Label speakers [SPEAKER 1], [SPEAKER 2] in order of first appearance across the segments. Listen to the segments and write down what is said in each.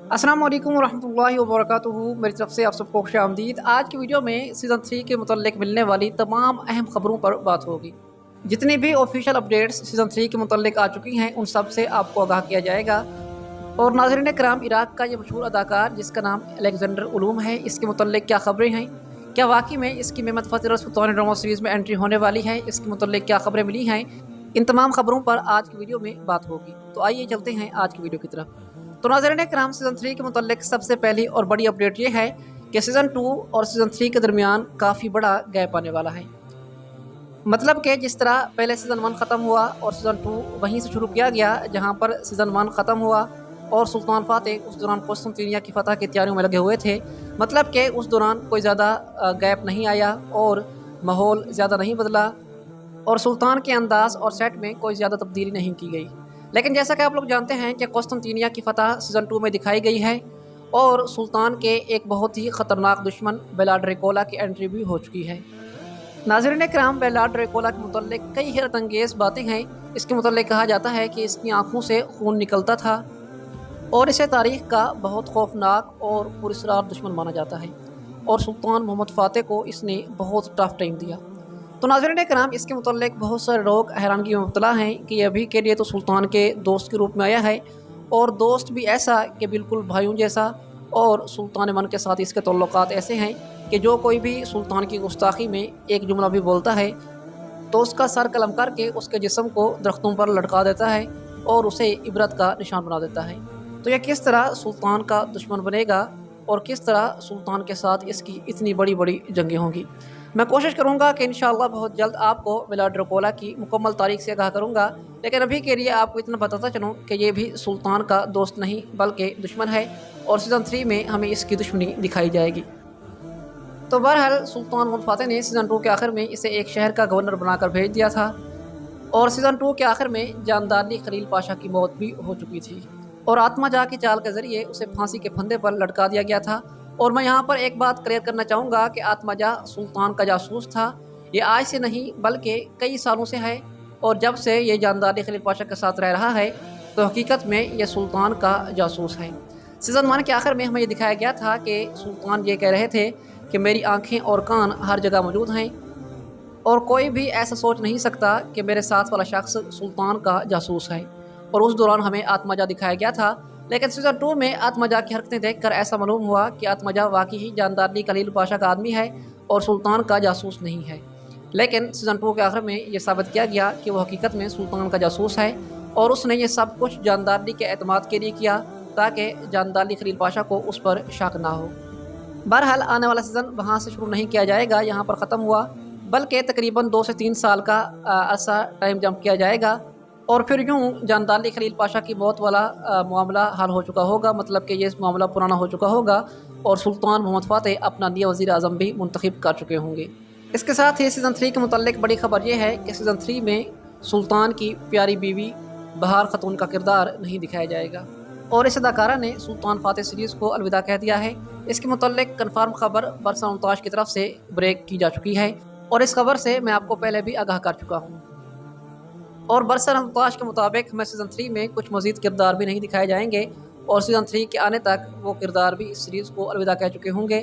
[SPEAKER 1] अस्सलाम वालेकुम रहमतुल्लाहि व बरकातुहू। मेरी तरफ से आप सबको खुशामदीद। आज की वीडियो में सीज़न 3 के मुतल्लिक मिलने वाली तमाम अहम खबरों पर बात होगी। जितनी भी ऑफिशियल अपडेट्स सीज़न 3 के मुतल्लिक आ चुकी हैं उन सब से आपको आगाह किया जाएगा। और नाज़रीन कराम, इराक का ये मशहूर अदाकार जिसका नाम अलेक्जेंडर उलूम है, इसके मुतल्लिक क्या खबरें हैं, क्या वाकई में इसकी मेमत फ़ातिर सुल्तान ड्रामा सीरीज़ में एंट्री होने वाली है, इसके मुतल्लिक क्या खबरें मिली हैं, इन तमाम खबरों पर आज की वीडियो में बात होगी। तो आइए चलते हैं आज की वीडियो की तरफ। तो नाज़रीन कराम, सीज़न 3 के मुतल्लिक सबसे पहली और बड़ी अपडेट ये है कि सीज़न 2 और सीज़न 3 के दरमियान काफ़ी बड़ा गैप आने वाला है। मतलब कि जिस तरह पहले सीज़न 1 ख़त्म हुआ और सीज़न 2 वहीं से शुरू किया गया जहां पर सीज़न 1 ख़त्म हुआ और सुल्तान फातेह उस दौरान कुस्तुनतिनिया की फ़तह की तैयारियों में लगे हुए थे। मतलब कि उस दौरान कोई ज़्यादा गैप नहीं आया और माहौल ज़्यादा नहीं बदला और सुल्तान के अंदाज और सेट में कोई ज़्यादा तब्दीली नहीं की गई। लेकिन जैसा कि आप लोग जानते हैं कि कुस्तुनतिनिया की फ़तह सीज़न 2 में दिखाई गई है और सुल्तान के एक बहुत ही ख़तरनाक दुश्मन बेलाड ड्रेकोला की एंट्री भी हो चुकी है। नाज़रीन कराम, बेलाड ड्रेकोला के मुतल्लिक कई हैरत अंगेज़ बातें हैं। इसके मुतल्लिक कहा जाता है कि इसकी आँखों से खून निकलता था और इसे तारीख़ का बहुत खौफनाक और पुरअसरार दुश्मन माना जाता है और सुल्तान मोहम्मद फ़ातेह को इसने बहुत टफ टाइम दिया। तो नाज़रीन कराम, इसके मुतल्लिक बहुत सारे लोग हैरानगी में मुब्तला हैं कि अभी के लिए तो सुल्तान के दोस्त के रूप में आया है और दोस्त भी ऐसा कि बिल्कुल भाइयों जैसा, और सुल्तान मन के साथ इसके तल्लुक़ात ऐसे हैं कि जो कोई भी सुल्तान की गुस्ताखी में एक जुमला भी बोलता है तो उसका सर कलम करके उसके जिस्म को दरख्तों पर लटका देता है और उसे इबरत का निशान बना देता है। तो यह किस तरह सुल्तान का दुश्मन बनेगा और किस तरह सुल्तान के साथ इसकी इतनी बड़ी बड़ी जंगें होंगी। मैं कोशिश करूंगा कि इंशाअल्लाह बहुत जल्द आपको बेलाड ड्रेकोला की मुकम्मल तारीख से आगाह करूंगा। लेकिन अभी के लिए आपको इतना बताता चलूँ कि ये भी सुल्तान का दोस्त नहीं बल्कि दुश्मन है और सीज़न 3 में हमें इसकी दुश्मनी दिखाई जाएगी। तो बहरहाल सुल्तान मोहम्मद फ़ातेह ने सीज़न 2 के आखिर में इसे एक शहर का गवर्नर बनाकर भेज दिया था और सीज़न 2 के आखिर में जानदानी खलील पाशा की मौत भी हो चुकी थी और आत्माजा की चाल के ज़रिए उसे फांसी के फंदे पर लटका दिया गया था। और मैं यहाँ पर एक बात क्लियर करना चाहूँगा कि आत्माजा सुल्तान का जासूस था। ये आज से नहीं बल्कि कई सालों से है और जब से ये जानदानी खलील पाशा के साथ रह रहा है तो हकीकत में ये सुल्तान का जासूस है। सीज़न 1 के आखिर में हमें ये दिखाया गया था कि सुल्तान ये कह रहे थे कि मेरी आँखें और कान हर जगह मौजूद हैं और कोई भी ऐसा सोच नहीं सकता कि मेरे साथ वाला शख्स सुल्तान का जासूस है। और उस दौरान हमें आत्माजा दिखाया गया था। लेकिन सीज़न 2 में आत्माजा की हरकतें देखकर ऐसा मालूम हुआ कि आत्माजा वाकई ही जानदानी खलील पाशा का आदमी है और सुल्तान का जासूस नहीं है। लेकिन सीज़न 2 के आखिर में ये साबित किया गया कि वो हकीकत में सुल्तान का जासूस है और उसने ये सब कुछ जानदानी के एतमाद के लिए किया ताकि जानदानी खलील पाशा को उस पर शक ना हो। बहरहाल आने वाला सीज़न वहाँ से शुरू नहीं किया जाएगा, यहाँ पर ख़त्म हुआ, बल्कि तकरीबन 2 से 3 साल का अरसा टाइम जंप किया जाएगा और फिर यूँ जानदानी खलील पाशा की मौत वाला मामला हल हो चुका होगा। मतलब कि ये मामला पुराना हो चुका होगा और सुल्तान मोहम्मद फ़ातेह अपना नया वज़ीर आज़म भी मुंतखब कर चुके होंगे। इसके साथ ही सीज़न 3 के मुतल्लिक बड़ी खबर यह है कि सीज़न 3 में सुल्तान की प्यारी बीवी बहार खतून का किरदार नहीं दिखाया जाएगा और इस अदाकारा ने सुल्तान फातेह सीरीज़ को अलविदा कह दिया है। इसके मुतल्लिक कन्फर्म खबर बरसा मुमताज़ की तरफ से ब्रेक की जा चुकी है और इस खबर से मैं आपको पहले भी आगाह कर चुका हूँ। और बरसा मुमताज़ के मुताबिक हमें सीज़न 3 में कुछ मज़ीद किरदार भी नहीं दिखाए जाएंगे और सीज़न 3 के आने तक वो किरदार भी इस सीरीज़ को अलविदा कह चुके होंगे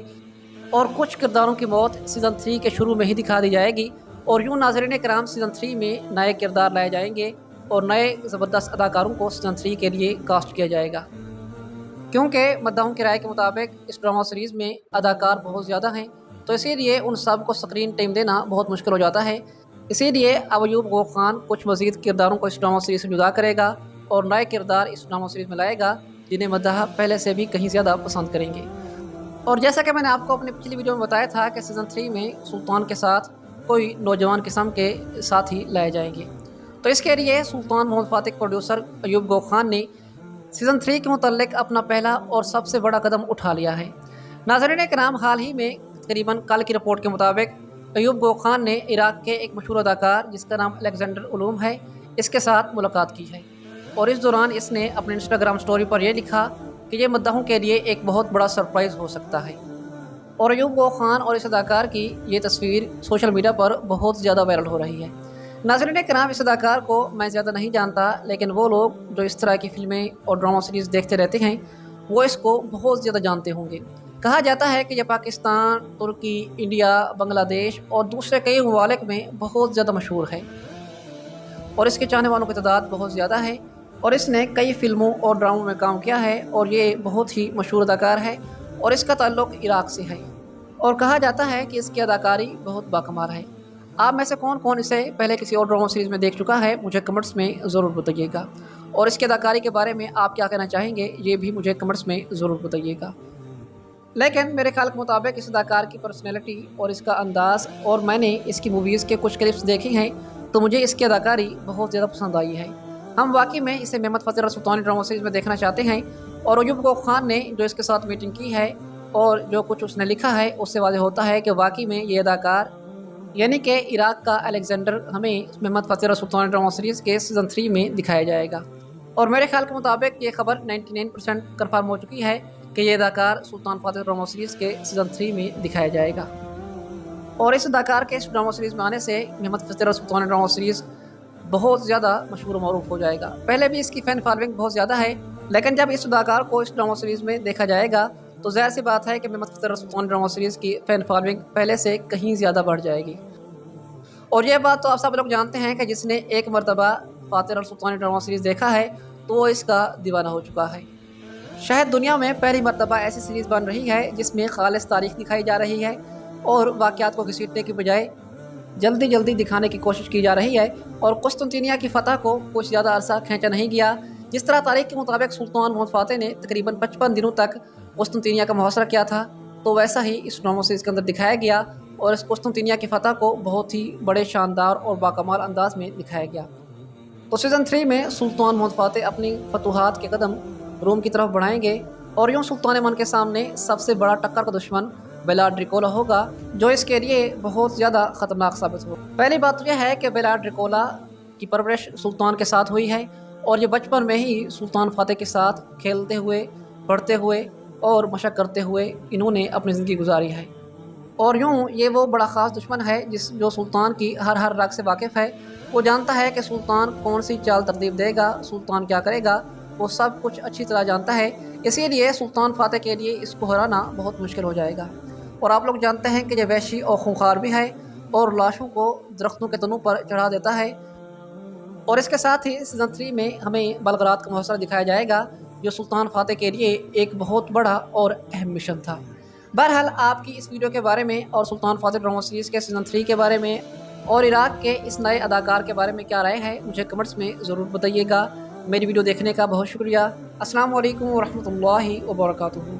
[SPEAKER 1] और कुछ किरदारों की मौत सीज़न 3 के शुरू में ही दिखा दी जाएगी। और यूँ नाज़रीन कराम, सीज़न 3 में नए किरदार लाए जाएंगे और नए ज़बरदस्त अदाकारों को सीज़न 3 के लिए कास्ट किया जाएगा, क्योंकि मद्दाहों की राय के मुताबिक इस ड्रामा सीरीज़ में अदाकार बहुत ज़्यादा हैं, तो इसीलिए उन सब को स्क्रीन टाइम देना बहुत मुश्किल हो जाता है। इसीलिए अयूब गौफ खान कुछ मज़ीद किरदारों को इस ड्रामा सीरीज़ से जुदा करेगा और नए किरदार इस ड्रामा सीरीज़ में लाएगा जिन्हें मद्दाह पहले से भी कहीं ज़्यादा पसंद करेंगे। और जैसा कि मैंने आपको अपनी पिछली वीडियो में बताया था कि सीज़न 3 में सुल्तान के साथ कोई नौजवान किस्म के साथी लाए जाएंगे, तो इसके लिए सुल्तान मोहम्मद फ़ातेह प्रोड्यूसर अयूब गौफ खान ने सीज़न 3 के मुतल्लिक अपना पहला और सबसे बड़ा कदम उठा लिया है। नाज़रीन कराम, हाल ही में तकरीबन कल की रिपोर्ट के मुताबिक अयूब गौफ खान ने इराक के एक मशहूर अदाकार जिसका नाम अलेक्जेंडर उलूम है, इसके साथ मुलाकात की है और इस दौरान इसने अपने इंस्टाग्राम स्टोरी पर यह लिखा कि ये मद्दाहों के लिए एक बहुत बड़ा सरप्राइज़ हो सकता है। और अयूब गौफ खान और इस अदाकार की ये तस्वीर सोशल मीडिया पर बहुत ज़्यादा वायरल हो रही है। नाज़रीन कराम, इस अदाकार को मैं ज़्यादा नहीं जानता, लेकिन वो लोग जो इस तरह की फ़िल्में और ड्रामा सीरीज़ देखते रहते हैं वो इसको बहुत ज़्यादा जानते होंगे। कहा जाता है कि ये पाकिस्तान, तुर्की, इंडिया, बांग्लादेश और दूसरे कई ममालिक में बहुत ज़्यादा मशहूर है और इसके चाहने वालों की तादाद बहुत ज़्यादा है और इसने कई फ़िल्मों और ड्रामों में काम किया है और ये बहुत ही मशहूर अदाकार है और इसका ताल्लुक़ इराक़ से है और कहा जाता है कि इसकी अदाकारी बहुत बाकमाल है। आप में से कौन कौन इसे पहले किसी और ड्रामा सीरीज़ में देख चुका है, मुझे कमेंट्स में ज़रूर बताइएगा और इसकी अदाकारी के बारे में आप क्या कहना चाहेंगे ये भी मुझे कमेंट्स में ज़रूर बताइएगा। लेकिन मेरे ख्याल के मुताबिक इस अदाकार की पर्सनैलिटी और इसका अंदाज़ और मैंने इसकी मूवीज़ के कुछ क्लिप्स देखी हैं तो मुझे इसकी अदाकारी बहुत ज़्यादा पसंद आई है। हम वाकई में इसे मेहमद फ़तेह सुल्तानी ड्रामा सीरीज़ में देखना चाहते हैं और अयूब गौफ खान ने जो इसके साथ मीटिंग की है और जो कुछ उसने लिखा है उससे वाज़ेह होता है कि वाकई में ये अदाकार यानी कि इराक़ का अलेक्जेंडर हमें मेहमद फ़तेह सुल्तानी ड्रामा सीरीज़ के सीज़न 3 में दिखाया जाएगा और मेरे ख्याल के मुताबिक ये खबर 99% कन्फर्म हो चुकी है कि ये अदाकार सुल्तान फ़तेह ड्रामा सीरीज़ के सीज़न 3 में दिखाया जाएगा और इस अदाकार के इस ड्रामा सीरीज़ में आने से मेहमद फ़तेह सुल्तानी ड्रामा सीरीज़ बहुत ज़्यादा मशहूर मरूफ हो जाएगा। पहले भी इसकी फ़ैन फॉलोइंग बहुत ज़्यादा है लेकिन जब इस अदाकार को इस ड्रामा सीरीज़ में देखा जाएगा तो ज़ाहिर सी बात है कि मेहमद फ़तेह सुल्तानी ड्रामा सीरीज़ की फ़ैन फॉलोइंग पहले से कहीं ज़्यादा बढ़ जाएगी। और ये बात तो आप सब लोग जानते हैं कि जिसने एक मरतबा फ़तेह सुल्तानी ड्रामा सीरीज़ देखा है तो वो इसका दीवाना हो चुका है। शायद दुनिया में पहली मरतबा ऐसी सीरीज़ बन रही है जिसमें खालिस तारीख़ दिखाई जा रही है और वाक़यात को घसीटने की बजाय जल्दी जल्दी दिखाने की कोशिश की जा रही है और कुस्तुनतिनिया की फ़तह को कुछ ज़्यादा अरसा खींचा नहीं गया। जिस तरह तारीख़ के मुताबिक सुल्तान मोहम्मद फ़ातेह ने तकरीबन 55 दिनों तक कुस्तुनतिनिया का मुहासरा किया था तो वैसा ही इस ड्रामा सीरीज़ के अंदर दिखाया गया और इस कुस्तुनतिनिया की फ़तह को बहुत ही बड़े शानदार और बाकमाल अंदाज में दिखाया गया। तो सीज़न 3 में सुल्तान मोहम्मद फ़ातेह अपनी फतूहात के कदम रोम की तरफ बढ़ाएंगे और यूँ सुल्तान मन के सामने सबसे बड़ा टक्कर का दुश्मन बेलाड ड्रिकोला होगा जो इसके लिए बहुत ज़्यादा ख़तरनाक साबित हो। पहली बात तो यह है कि बेलाड ड्रिकोला की परवरिश सुल्तान के साथ हुई है और ये बचपन में ही सुल्तान फ़ातेह के साथ खेलते हुए, पढ़ते हुए और मशक करते हुए इन्होंने अपनी ज़िंदगी गुजारी है और यूँ ये वो बड़ा ख़ास दुश्मन है जो सुल्तान की हर राग से वाकिफ़ है। वो जानता है कि सुल्तान कौन सी चाल तरतीब देगा, सुल्तान क्या करेगा, वो सब कुछ अच्छी तरह जानता है। इसीलिए सुल्तान फ़ातेह के लिए इसको हराना बहुत मुश्किल हो जाएगा। और आप लोग जानते हैं कि ये वहशी और खूंखार भी है और लाशों को दरख्तों के तनों पर चढ़ा देता है और इसके साथ ही सीज़न 3 में हमें बलगरात का मुहासरा दिखाया जाएगा जो सुल्तान फ़ातेह के लिए एक बहुत बड़ा और अहम मिशन था। बहरहाल आपकी इस वीडियो के बारे में और सुल्तान फ़ातेह ड्रामा सीरीज़ के सीज़न 3 के बारे में और इराक़ के इस नए अदाकार के बारे में क्या राय है मुझे कमेंट्स में ज़रूर बताइएगा। मेरी वीडियो देखने का बहुत शुक्रिया। अस्सलाम वालेकुम व रहमतुल्लाहि व बरकातुहू।